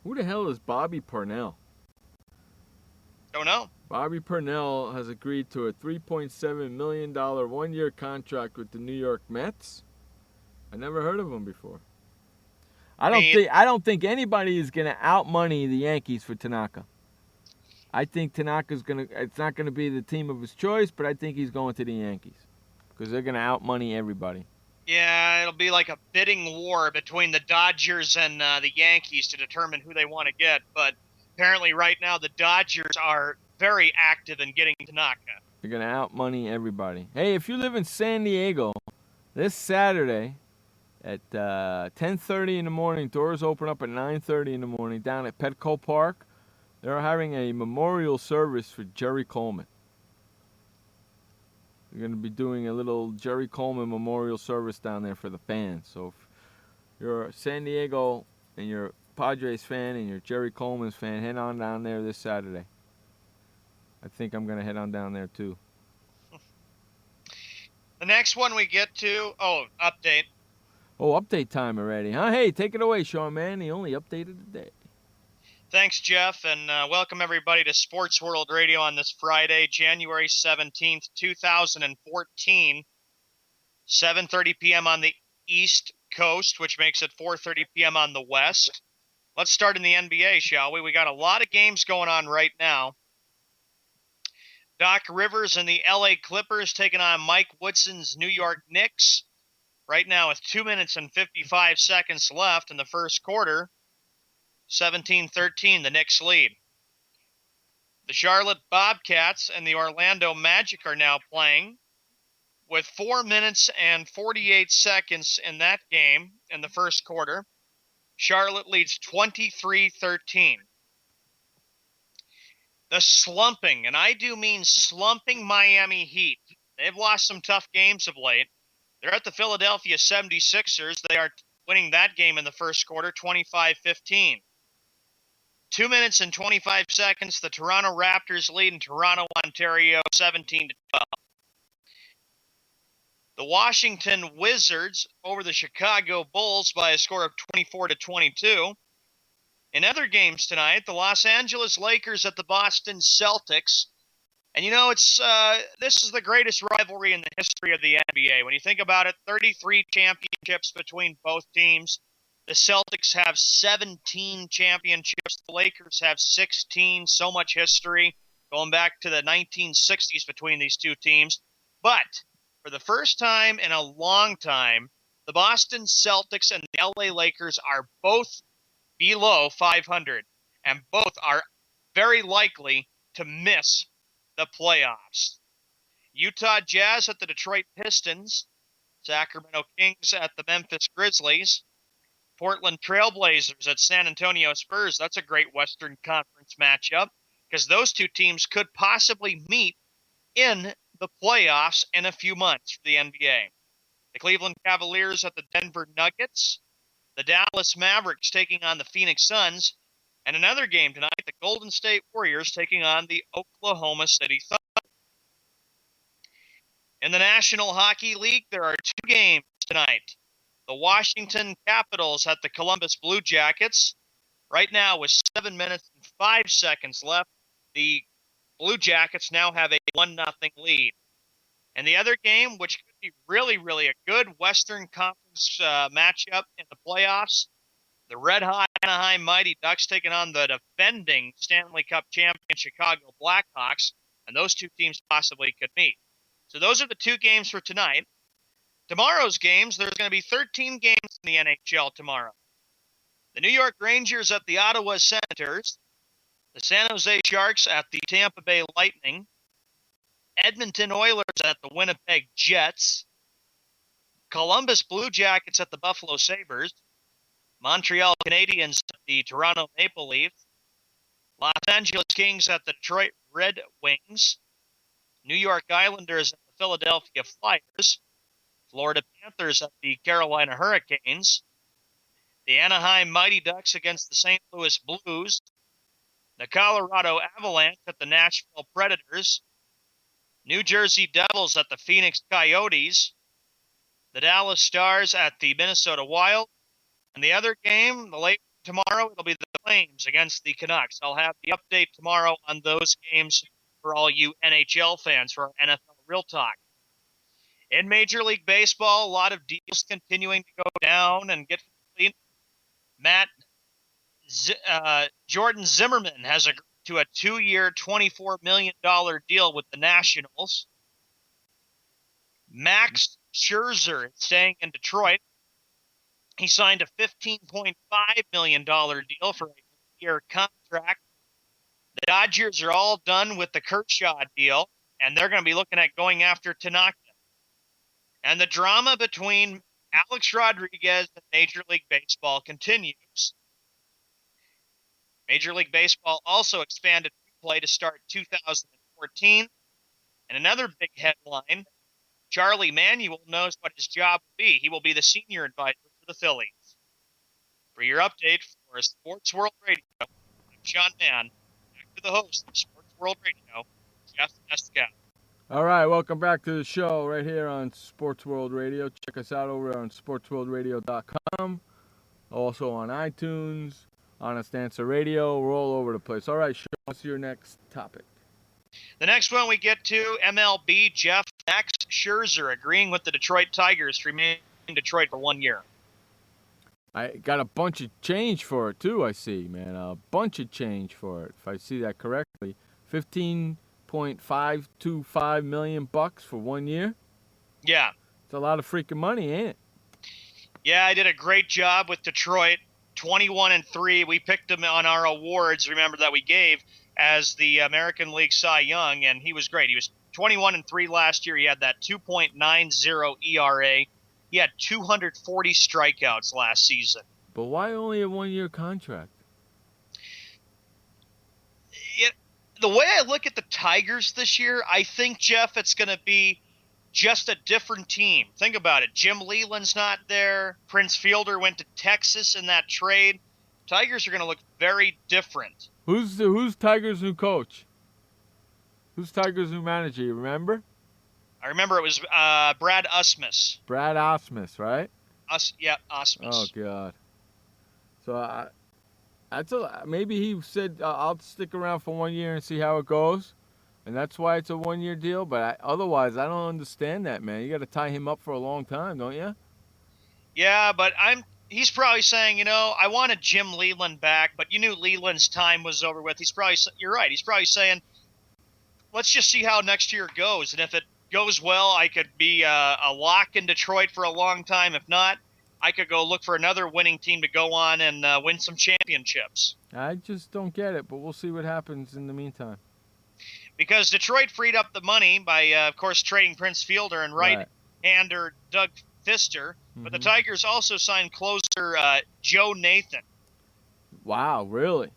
Who the hell is Bobby Purnell? Don't know. Bobby Purnell has agreed to a $3.7 million one-year contract with the New York Mets. I never heard of him before. I don't think anybody is gonna outmoney the Yankees for Tanaka. I think Tanaka's it's not gonna be the team of his choice, but I think he's going to the Yankees because they're gonna outmoney everybody. Yeah, it'll be like a bidding war between the Dodgers and the Yankees to determine who they want to get. But apparently, right now, the Dodgers are very active in getting Tanaka. They're gonna outmoney everybody. Hey, if you live in San Diego, this Saturday at 10:30 in the morning, doors open up at 9:30 in the morning down at Petco Park. They're having a memorial service for Jerry Coleman. They're going to be doing a little Jerry Coleman memorial service down there for the fans. So if you're a San Diego and you're a Padres fan and you're a Jerry Coleman's fan, head on down there this Saturday. I think I'm going to head on down there too. The next one we get to, update. Oh, update time already, huh? Hey, take it away, Sean, man. He only updated today. Thanks, Jeff, and welcome everybody to Sports World Radio on this Friday, January 17th, 2014, 7:30 p.m. on the East Coast, which makes it 4:30 p.m. on the West. Let's start in the NBA, shall we? We got a lot of games going on right now. Doc Rivers and the LA Clippers taking on Mike Woodson's New York Knicks. Right now with 2 minutes and 55 seconds left in the first quarter. 17-13, the Knicks lead. The Charlotte Bobcats and the Orlando Magic are now playing with 4 minutes and 48 seconds in that game in the first quarter. Charlotte leads 23-13. The slumping, and I do mean slumping Miami Heat. They've lost some tough games of late. They're at the Philadelphia 76ers. They are winning that game in the first quarter, 25-15. 2 minutes and 25 seconds, the Toronto Raptors lead in Toronto, Ontario, 17-12. The Washington Wizards over the Chicago Bulls by a score of 24-22. In other games tonight, the Los Angeles Lakers at the Boston Celtics. And you know, this is the greatest rivalry in the history of the NBA. When you think about it, 33 championships between both teams. The Celtics have 17 championships. The Lakers have 16. So much history going back to the 1960s between these two teams. But for the first time in a long time, the Boston Celtics and the LA Lakers are both below 500. And both are very likely to miss the playoffs. Utah Jazz at the Detroit Pistons. Sacramento Kings at the Memphis Grizzlies. Portland Trailblazers at San Antonio Spurs. That's a great Western Conference matchup because those two teams could possibly meet in the playoffs in a few months for the NBA. The Cleveland Cavaliers at the Denver Nuggets. The Dallas Mavericks taking on the Phoenix Suns. And another game tonight, the Golden State Warriors taking on the Oklahoma City Thunder. In the National Hockey League, there are two games tonight. The Washington Capitals at the Columbus Blue Jackets. Right now, with 7 minutes and 5 seconds left, the Blue Jackets now have a 1-0 lead. And the other game, which could be really, really a good Western Conference matchup in the playoffs, the red-hot Anaheim Mighty Ducks taking on the defending Stanley Cup champion Chicago Blackhawks, and those two teams possibly could meet. So those are the two games for tonight. Tomorrow's games, there's going to be 13 games in the NHL tomorrow. The New York Rangers at the Ottawa Senators, the San Jose Sharks at the Tampa Bay Lightning, Edmonton Oilers at the Winnipeg Jets, Columbus Blue Jackets at the Buffalo Sabres, Montreal Canadiens at the Toronto Maple Leafs, Los Angeles Kings at the Detroit Red Wings, New York Islanders at the Philadelphia Flyers, Florida Panthers at the Carolina Hurricanes, the Anaheim Mighty Ducks against the St. Louis Blues, the Colorado Avalanche at the Nashville Predators, New Jersey Devils at the Phoenix Coyotes, the Dallas Stars at the Minnesota Wild, and the other game, the late tomorrow, it'll be the Flames against the Canucks. I'll have the update tomorrow on those games for all you NHL fans for our NFL Real Talk. In Major League Baseball, a lot of deals continuing to go down and get complete. Jordan Zimmerman has agreed to a 2-year, $24 million deal with the Nationals. Max Scherzer is staying in Detroit. He signed a $15.5 million deal for a 1-year contract. The Dodgers are all done with the Kershaw deal, and they're going to be looking at going after Tanaka. And the drama between Alex Rodriguez and Major League Baseball continues. Major League Baseball also expanded replay to start 2014. And another big headline, Charlie Manuel knows what his job will be. He will be the senior advisor for the Phillies. For your update for Sports World Radio, I'm Sean Mann. Back to the host of Sports World Radio, Jeff Eskow. All right, welcome back to the show right here on Sports World Radio. Check us out over on SportsWorldRadio.com, also on iTunes, Honest Answer Radio. We're all over the place. All right, Sean, what's your next topic? The next one we get to, MLB, Jeff Max Scherzer agreeing with the Detroit Tigers to remain in Detroit for 1 year. I got a bunch of change for it, too, I see, man. A bunch of change for it, if I see that correctly. $15.525 million for 1 year? Yeah. It's a lot of freaking money, ain't it? Yeah, I did a great job with Detroit. 21-3. We picked him on our awards, remember, that we gave as the American League Cy Young, and he was great. He was 21-3 last year. He had that 2.90 ERA. He had 240 strikeouts last season. But why only a 1-year contract? The way I look at the Tigers this year, I think, Jeff, it's going to be just a different team. Think about it. Jim Leland's not there. Prince Fielder went to Texas in that trade. Tigers are going to look very different. Who's Tigers' new coach? Who's Tigers' new manager? You remember? I remember it was Brad Ausmus. Brad Ausmus, right? Ausmus. Oh God. So maybe he said I'll stick around for 1 year and see how it goes, and that's why it's a 1-year deal. But otherwise, I don't understand that, man. You got to tie him up for a long time, don't you? Yeah, but he's probably saying, I wanted Jim Leland back, but you knew Leland's time was over with. You're right. He's probably saying, let's just see how next year goes, and if it goes well, I could be a lock in Detroit for a long time. If not, I could go look for another winning team to go on and win some championships. I just don't get it, but we'll see what happens in the meantime. Because Detroit freed up the money by, of course, trading Prince Fielder and right-hander Doug Fister. Mm-hmm. But the Tigers also signed closer Joe Nathan. Wow, really?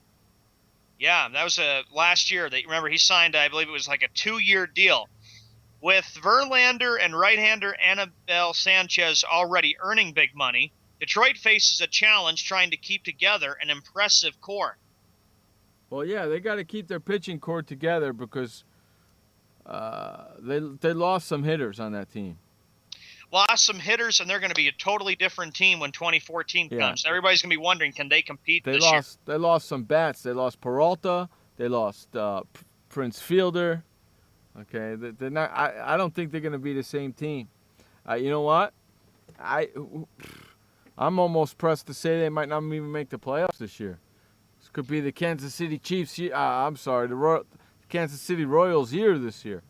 Yeah, that was last year. Remember, he signed, I believe it was like a 2-year deal. With Verlander and right-hander Anibal Sanchez already earning big money, Detroit faces a challenge trying to keep together an impressive core. Well, yeah, they got to keep their pitching core together because they lost some hitters on that team. Lost some hitters, and they're going to be a totally different team when 2014 comes. Everybody's going to be wondering, can they compete this year? They lost some bats. They lost Peralta. They lost Prince Fielder. Okay, they're not. I don't think they're going to be the same team. You know what? I'm almost pressed to say they might not even make the playoffs this year. This could be the Kansas City Chiefs. The Kansas City Royals year this year.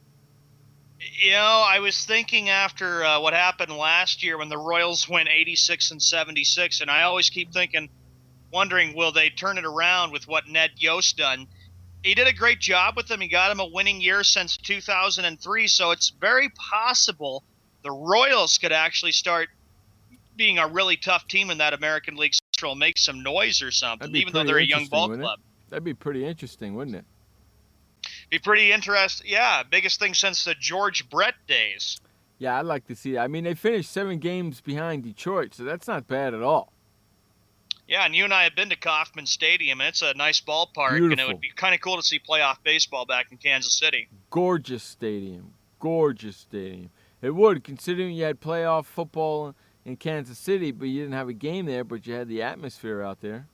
I was thinking after what happened last year when the Royals went 86 and 76, and I always keep wondering, will they turn it around with what Ned Yost done? He did a great job with them. He got him a winning year since 2003, so it's very possible the Royals could actually start being a really tough team in that American League Central, make some noise or something, even though they're a young ball club. That'd be pretty interesting, wouldn't it? Be pretty interesting. Yeah, biggest thing since the George Brett days. Yeah, I'd like to see that. I mean, they finished 7 games behind Detroit, so that's not bad at all. Yeah, and you and I have been to Kauffman Stadium, and it's a nice ballpark, Beautiful. and it would be kind of cool to see playoff baseball back in Kansas City. Gorgeous stadium. Gorgeous stadium. It would, considering you had playoff football in Kansas City, but you didn't have a game there, but you had the atmosphere out there.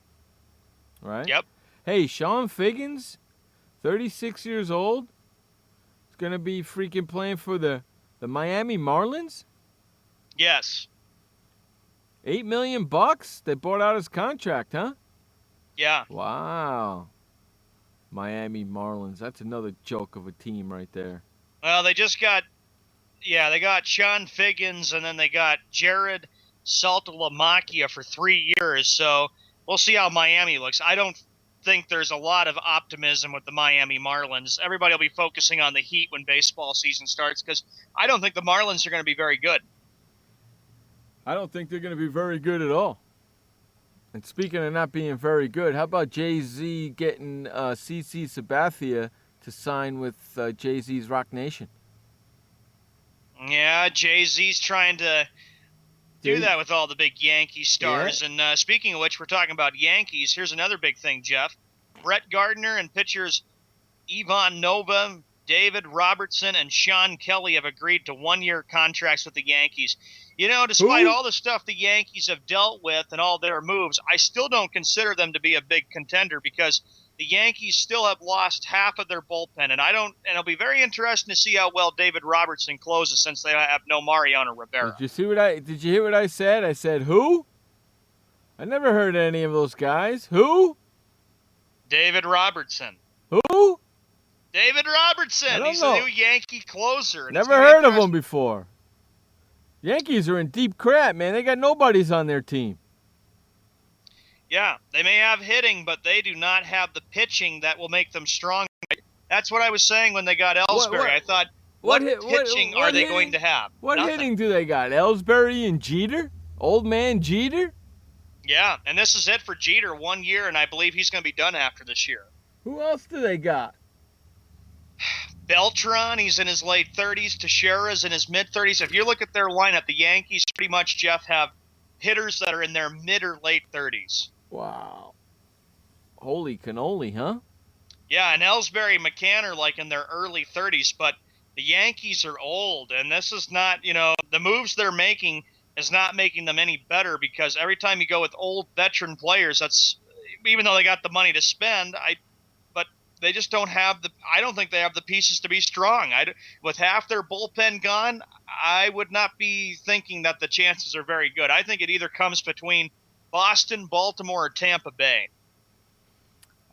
Right? Yep. Hey, Sean Figgins, 36 years old, is going to be freaking playing for the Miami Marlins? Yes. $8 million? They bought out his contract, huh? Yeah. Wow. Miami Marlins. That's another joke of a team right there. Well, they got Sean Figgins, and then they got Jared Saltalamacchia for 3 years, so we'll see how Miami looks. I don't think there's a lot of optimism with the Miami Marlins. Everybody will be focusing on the Heat when baseball season starts, because I don't think the Marlins are going to be very good. I don't think they're going to be very good at all. And speaking of not being very good, how about Jay-Z getting CC Sabathia to sign with Jay-Z's Rock Nation? Yeah, Jay-Z's trying to do that with all the big Yankee stars. Yeah. And speaking of which, we're talking about Yankees. Here's another big thing, Jeff. Brett Gardner and pitchers Ivan Nova, David Robertson, and Sean Kelly have agreed to 1-year contracts with the Yankees. Despite all the stuff the Yankees have dealt with and all their moves, I still don't consider them to be a big contender because the Yankees still have lost half of their bullpen, and it'll be very interesting to see how well David Robertson closes since they have no Mariano Rivera. Did you hear what I said? I said who? I never heard of any of those guys. Who? David Robertson. Who? David Robertson. He's know. a new Yankee closer. Never heard of him before. Yankees are in deep crap, man. They got nobodies on their team. Yeah, they may have hitting, but they do not have the pitching that will make them strong. That's what I was saying when they got Ellsbury. I thought, what pitching are they going to have? What Nothing. hitting do they got? Ellsbury and Jeter? Old man Jeter? Yeah, and this is it for Jeter, 1 year, and I believe he's going to be done after this year. Who else do they got? Beltran, he's in his late 30s. Teixeira's in his mid-30s. If you look at their lineup, the Yankees pretty much, Jeff, have hitters that are in their mid or late 30s. Wow. Holy cannoli, huh? Yeah, and Ellsbury and McCann are like in their early 30s, but the Yankees are old, and this is not, the moves they're making is not making them any better because every time you go with old veteran players, that's, even though they got the money to spend, but they just don't have I don't think they have the pieces to be strong. With half their bullpen gone, I would not be thinking that the chances are very good. I think it either comes between Boston, Baltimore, or Tampa Bay.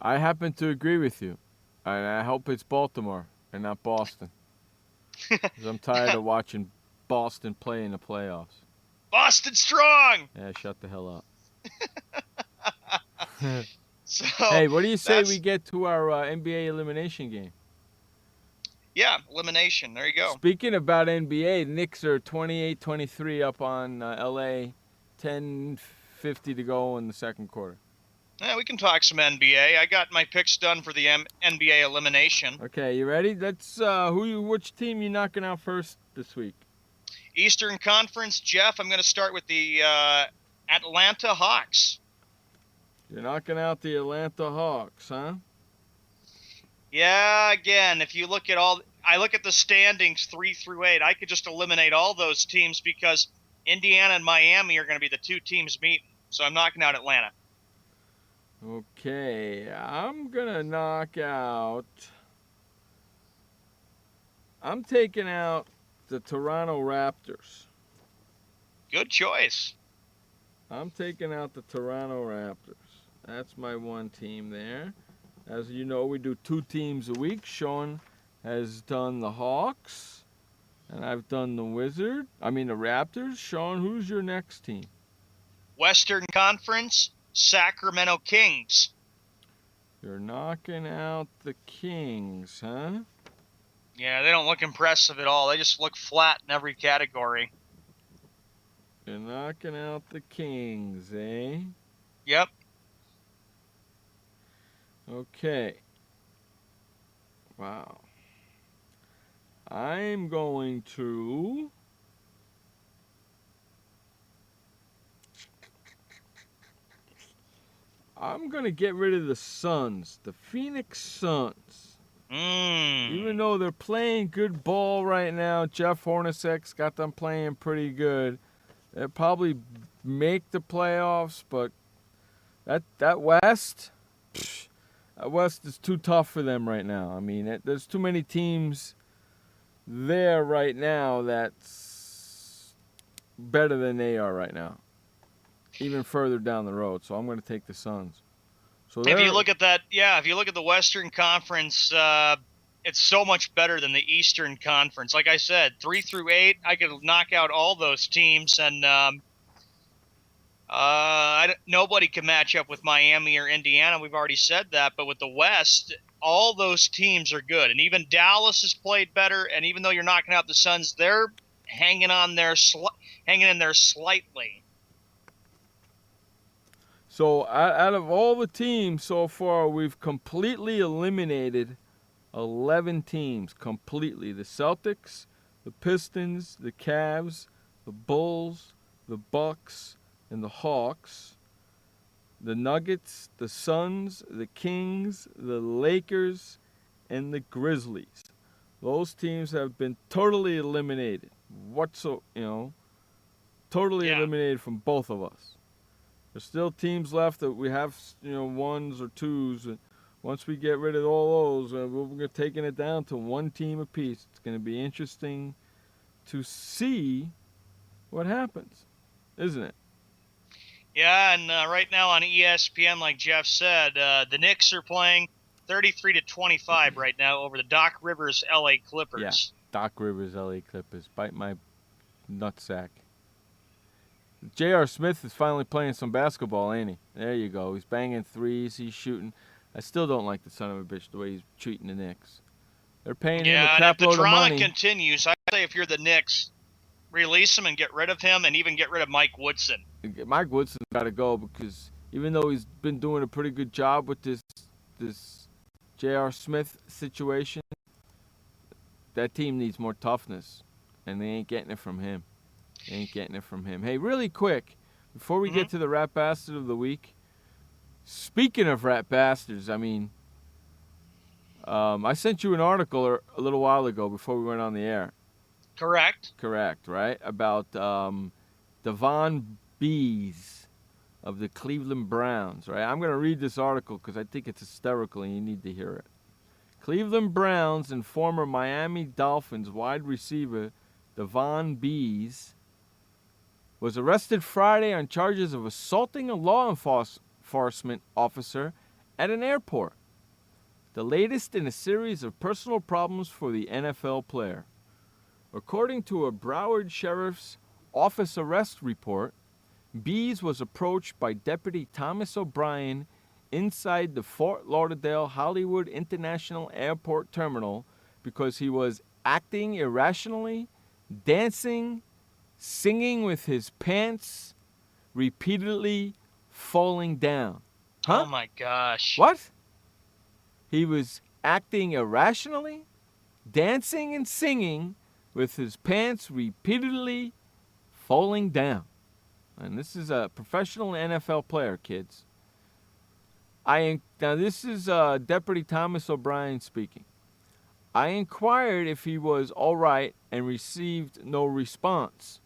I happen to agree with you. And I hope it's Baltimore and not Boston. Because I'm tired of watching Boston play in the playoffs. Boston strong! Yeah, shut the hell up. So, hey, what do you say we get to our NBA elimination game? Yeah, elimination. There you go. Speaking about NBA, the Knicks are 28-23 up on LA, 10:50 to go in the second quarter. Yeah, we can talk some NBA. I got my picks done for the NBA elimination. Okay, you ready? Let's which team you knocking out first this week? Eastern Conference, Jeff. I'm going to start with the Atlanta Hawks. You're knocking out the Atlanta Hawks, huh? Yeah, again, if you look at I look at the standings 3 through 8, I could just eliminate all those teams because Indiana and Miami are going to be the two teams meeting. So I'm knocking out Atlanta. Okay, I'm taking out the Toronto Raptors. Good choice. I'm taking out the Toronto Raptors. That's my one team there. As you know, we do 2 teams a week. Sean has done the Hawks. And I've done the Raptors. Sean, who's your next team? Western Conference, Sacramento Kings. You're knocking out the Kings, huh? Yeah, they don't look impressive at all. They just look flat in every category. You're knocking out the Kings, eh? Yep. Okay. Wow. I'm going to... get rid of the Suns, the Phoenix Suns. Even though they're playing good ball right now, Jeff Hornacek's got them playing pretty good. They'll probably make the playoffs, but that West is too tough for them right now. I mean, there's too many teams there right now that's better than they are right now, even further down the road. So I'm going to take the Suns. So if you look at that, if you look at the Western Conference, it's so much better than the Eastern Conference. Like I said, 3 through 8, I could knock out all those teams, and nobody can match up with Miami or Indiana. We've already said that. But with the West, all those teams are good, and even Dallas has played better. And even though you're knocking out the Suns, they're hanging in there slightly. So out of all the teams so far, we've completely eliminated 11 teams completely. The Celtics, the Pistons, the Cavs, the Bulls, the Bucks, and the Hawks, the Nuggets, the Suns, the Kings, the Lakers, and the Grizzlies. Those teams have been totally eliminated. Totally eliminated from both of us. There's still teams left that we have, ones or twos. And once we get rid of all those, we're taking it down to one team apiece. It's going to be interesting to see what happens, isn't it? Yeah, and right now on ESPN, like Jeff said, the Knicks are playing 33-25 right now over the Doc Rivers LA Clippers. Yeah, Doc Rivers LA Clippers. Bite my nutsack. J.R. Smith is finally playing some basketball, ain't he? There you go. He's banging threes. He's shooting. I still don't like the son of a bitch the way he's treating the Knicks. They're paying him a crap load of money. Yeah, and if the drama continues, I say if you're the Knicks, release him and get rid of him, and even get rid of Mike Woodson. Mike Woodson's got to go because even though he's been doing a pretty good job with this J.R. Smith situation, that team needs more toughness, and they ain't getting it from him. Hey, really quick, before we get to the Rat Bastard of the Week, speaking of Rat Bastards, I sent you an article a little while ago before we went on the air. Correct, right? About Devon Bees of the Cleveland Browns, right? I'm going to read this article because I think it's hysterical and you need to hear it. Cleveland Browns and former Miami Dolphins wide receiver Devon Bees was arrested Friday on charges of assaulting a law enforcement officer at an airport, the latest in a series of personal problems for the NFL player. According to a Broward Sheriff's Office arrest report, Bees was approached by Deputy Thomas O'Brien inside the Fort Lauderdale Hollywood International Airport terminal because he was acting irrationally, dancing, singing with his pants repeatedly falling down. Huh? Oh my gosh. What? He was acting irrationally, dancing and singing with his pants repeatedly falling down. And this is a professional NFL player, kids. Now this is Deputy Thomas O'Brien speaking. I inquired if he was all right and received no response.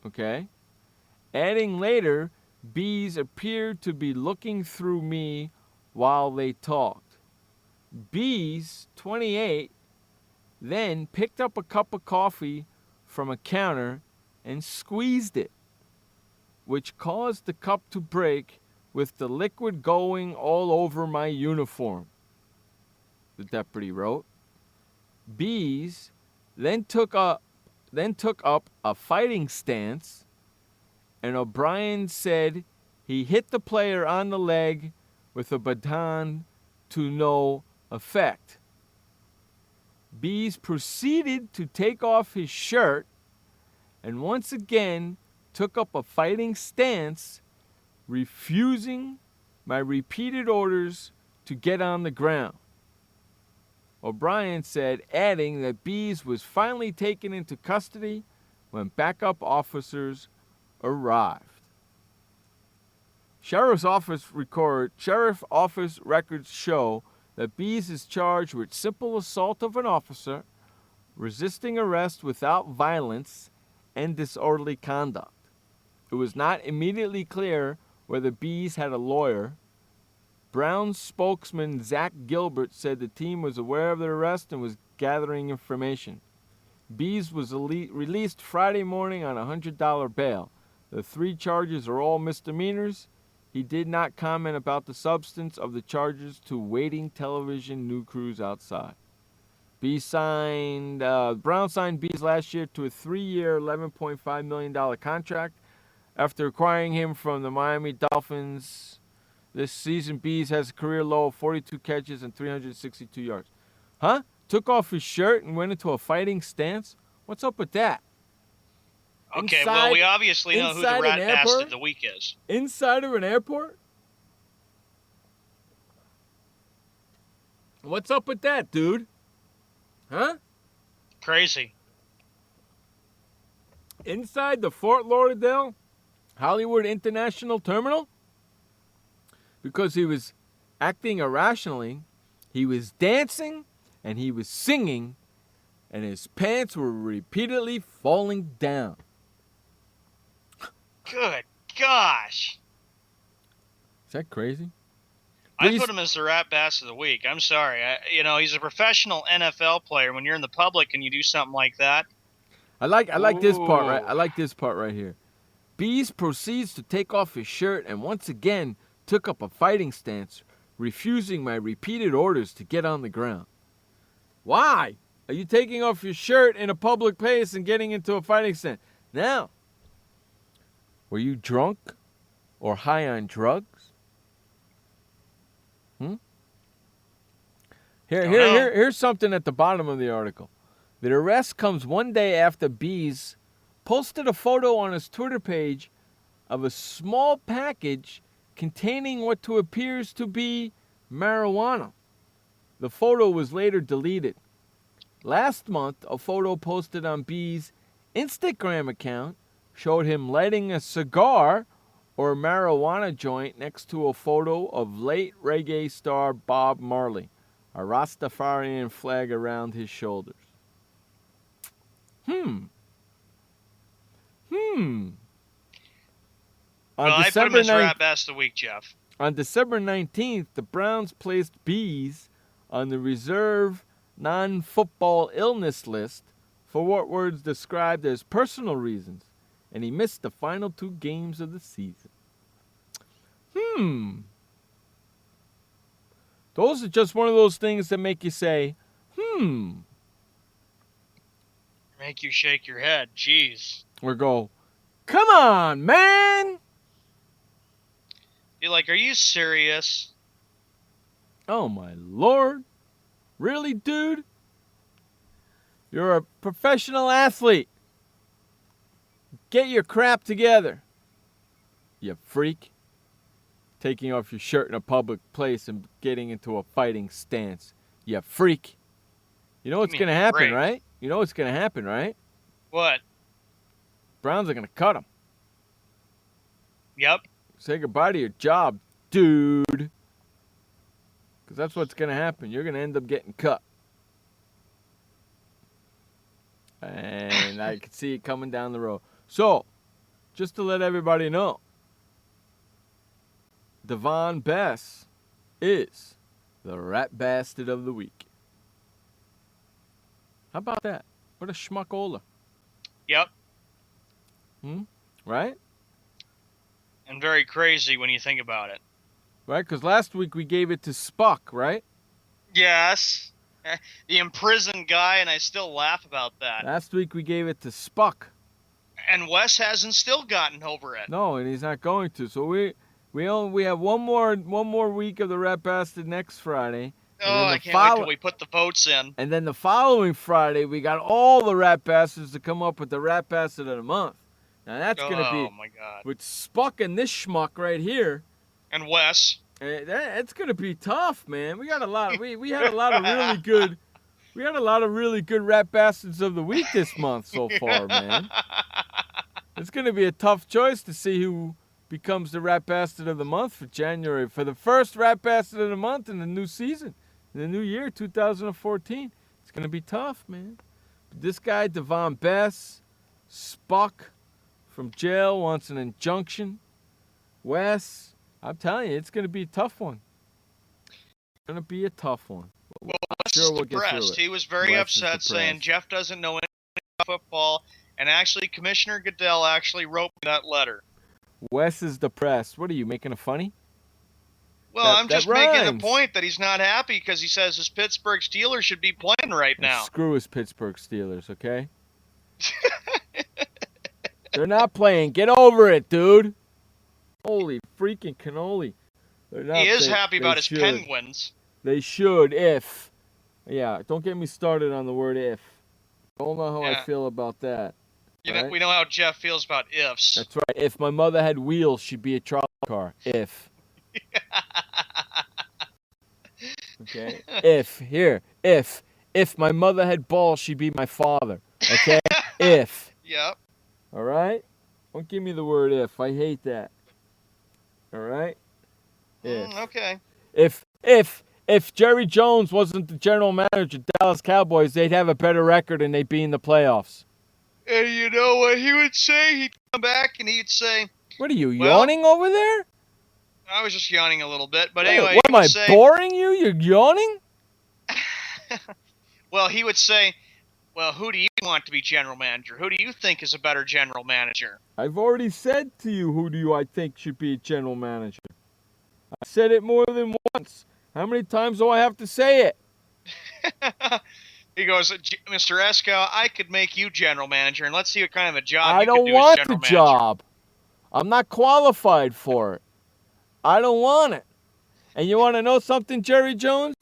Okay? Adding later, Bees appeared to be looking through me while they talked. Bees, 28, then picked up a cup of coffee from a counter and squeezed it, which caused the cup to break with the liquid going all over my uniform, the deputy wrote. Bees then took up a fighting stance, and O'Brien said he hit the player on the leg with a baton to no effect. Bees proceeded to take off his shirt and once again took up a fighting stance, refusing my repeated orders to get on the ground. O'Brien said, adding that Bees was finally taken into custody when backup officers arrived. Sheriff office records show that Bees is charged with simple assault of an officer, resisting arrest without violence, and disorderly conduct. It was not immediately clear whether Bees had a lawyer. Brown's spokesman Zach Gilbert said the team was aware of the arrest and was gathering information. Bees was released Friday morning on a $100 bail. The 3 charges are all misdemeanors. He did not comment about the substance of the charges to waiting television news crews outside. Brown signed Bees last year to a 3-year, $11.5 million contract after acquiring him from the Miami Dolphins. This season, Bees has a career low of 42 catches and 362 yards. Huh? Took off his shirt and went into a fighting stance? What's up with that? Okay, well, we obviously know who the rat bastard of the week is. Inside of an airport? What's up with that, dude? Huh? Crazy. Inside the Fort Lauderdale Hollywood International Terminal? Because he was acting irrationally, he was dancing, and he was singing, and his pants were repeatedly falling down. Good gosh. Is that crazy? I put him as the rat bastard of the week. I'm sorry. He's a professional NFL player. When you're in the public and you do something like that. I like this part, right? I like this part right here. Bees proceeds to take off his shirt and once again took up a fighting stance, refusing my repeated orders to get on the ground. Why are you taking off your shirt in a public place and getting into a fighting stance? Now, were you drunk or high on drugs? Here's something at the bottom of the article. The arrest comes one day after Bees posted a photo on his Twitter page of a small package containing what appears to be marijuana. The photo was later deleted. Last month, a photo posted on Bees' Instagram account showed him lighting a cigar or marijuana joint next to a photo of late reggae star Bob Marley, a Rastafarian flag around his shoulders. I put him as rat bastard of the week, Jeff. On December 19th, the Browns placed Bees on the reserve non-football illness list for what were described as personal reasons, and he missed the final 2 games of the season. Those are just one of those things that make you say, Make you shake your head. Jeez. Or go, come on, man! You're like, are you serious? Oh, my Lord. Really, dude? You're a professional athlete. Get your crap together. You freak. Taking off your shirt in a public place and getting into a fighting stance. You freak. You know what's going to happen, right? You know what's going to happen, right? What? Browns are going to cut him. Yep. Say goodbye to your job, dude. Because that's what's going to happen. You're going to end up getting cut. And I can see it coming down the road. So, just to let everybody know, Devon Bess is the rat bastard of the week. How about that? What a schmuckola. Yep. Right? And very crazy when you think about it. Right? Because last week we gave it to Spuck, right? Yes. The imprisoned guy, and I still laugh about that. Last week we gave it to Spuck. And Wes hasn't still gotten over it. No, and he's not going to. So we have one more week of the Rat Bastard next Friday. Oh, I can't wait till we put the votes in. And then the following Friday, we got all the Rat Bastards to come up with the Rat Bastard of the month. Now that's gonna be my God. with Spuck and this schmuck right here. And Wes. It's gonna be tough, man. We got a lot. We had a lot of really good. We had a lot of really good Rat Bastards of the week this month so far, man. It's gonna be a tough choice to see who becomes the Rat Bastard of the month for January, for the first Rat Bastard of the month in the new season, in the new year, 2014. It's gonna be tough, man. But this guy, Devon Bess, Spuck from jail, wants an injunction. Wes, I'm telling you, it's gonna be a tough one. It's gonna be a tough one. Well, Wes is depressed. He was very upset, saying Jeff doesn't know anything about football, and actually, Commissioner Goodell actually wrote me that letter. Wes is depressed. What are you, making a funny? Well, I'm just making a point that he's not happy because he says his Pittsburgh Steelers should be playing right now. Screw his Pittsburgh Steelers, okay? They're not playing. Get over it, dude. Holy freaking cannoli. He is happy about his Penguins. They should, if. Yeah, don't get me started on the word if. Don't know how I feel about that. Right? We know how Jeff feels about ifs. That's right. If my mother had wheels, she'd be a trolley car. If. Okay? If my mother had balls, she'd be my father. Okay? If. Yep. All right? Don't give me the word if. I hate that. All right? Okay. If Jerry Jones wasn't the general manager of Dallas Cowboys, they'd have a better record and they'd be in the playoffs. And you know what he would say? He'd come back and he'd say... What are you, yawning over there? I was just yawning a little bit, but anyway... What, am I boring you? You're yawning? Well, he would say, well, who do you want to be general manager? Who do you think is a better general manager? I've already said to you who do I think should be a general manager. I said it more than once. How many times do I have to say it? He goes, Mr. Eskow, I could make you general manager, and let's see what kind of a job you could do as general I manager. don't want the job. I'm not qualified for it. I don't want it. And you want to know something, Jerry Jones?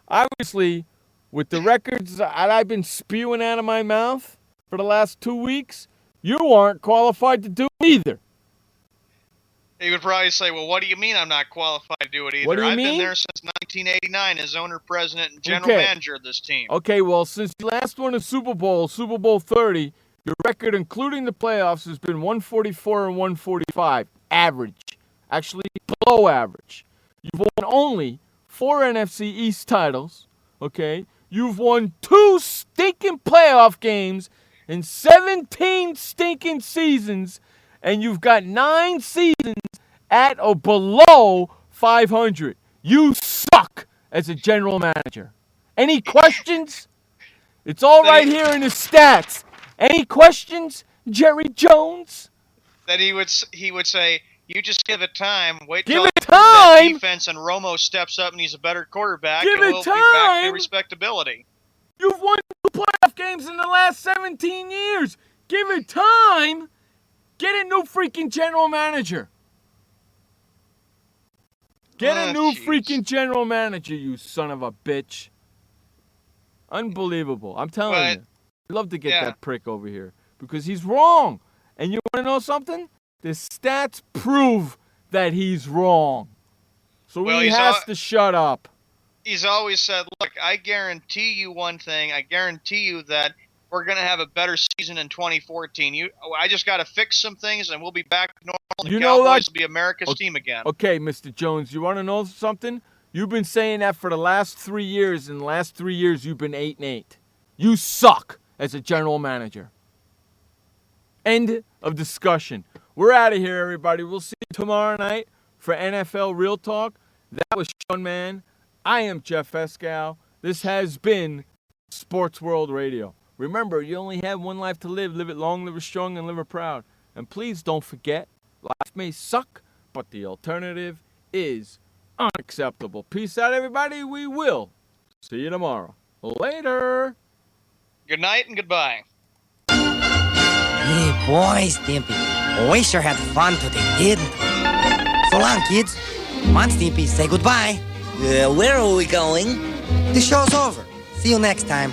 Obviously, with the records that I've been spewing out of my mouth for the last 2 weeks, you aren't qualified to do it either. He would probably say, well, what do you mean I'm not qualified to do it either? What do you I've mean? been there since 1989 as owner, president, and general manager of this team. Okay, well, since you last won a Super Bowl 30, your record, including the playoffs, has been 144 and 145. Average. Actually, below average. You've won only 4 NFC East titles, okay? You've won 2 stinking playoff games in 17 stinking seasons, and you've got 9 seasons at or below 500. You suck as a general manager. Any questions? It's all right here in the stats. Any questions, Jerry Jones? That he would say, you just give it time. Wait give till it time. The defense and Romo steps up and he's a better quarterback. Give and it we'll time. Be back to respectability. You've won 2 playoff games in the last 17 years. Give it time. Get a new freaking general manager. Get a new freaking general manager, you son of a bitch. Unbelievable. I'm telling you. I'd love to get that prick over here because he's wrong. And you want to know something? The stats prove that he's wrong. So he has to shut up. He's always said, look, I guarantee you one thing. I guarantee you that we're going to have a better season in 2014. I just got to fix some things, and we'll be back to normal. The Cowboys will be America's team again. Okay, Mr. Jones, you want to know something? You've been saying that for the last 3 years. In the last 3 years, you've been 8-8. You suck as a general manager. End of discussion. We're out of here, everybody. We'll see you tomorrow night for NFL Real Talk. That was Sean Mann. I am Jeff Eskow. This has been Sports World Radio. Remember, you only have one life to live. Live it long, live it strong, and live it proud. And please don't forget, life may suck, but the alternative is unacceptable. Peace out, everybody. We will see you tomorrow. Later. Good night and goodbye. Hey, boys, Stimpy. We sure had fun today, didn't we? So long, kids. Come on, Stimpy, say goodbye. Where are we going? The show's over. See you next time.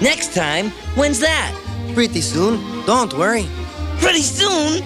Next time? When's that? Pretty soon. Don't worry. Pretty soon?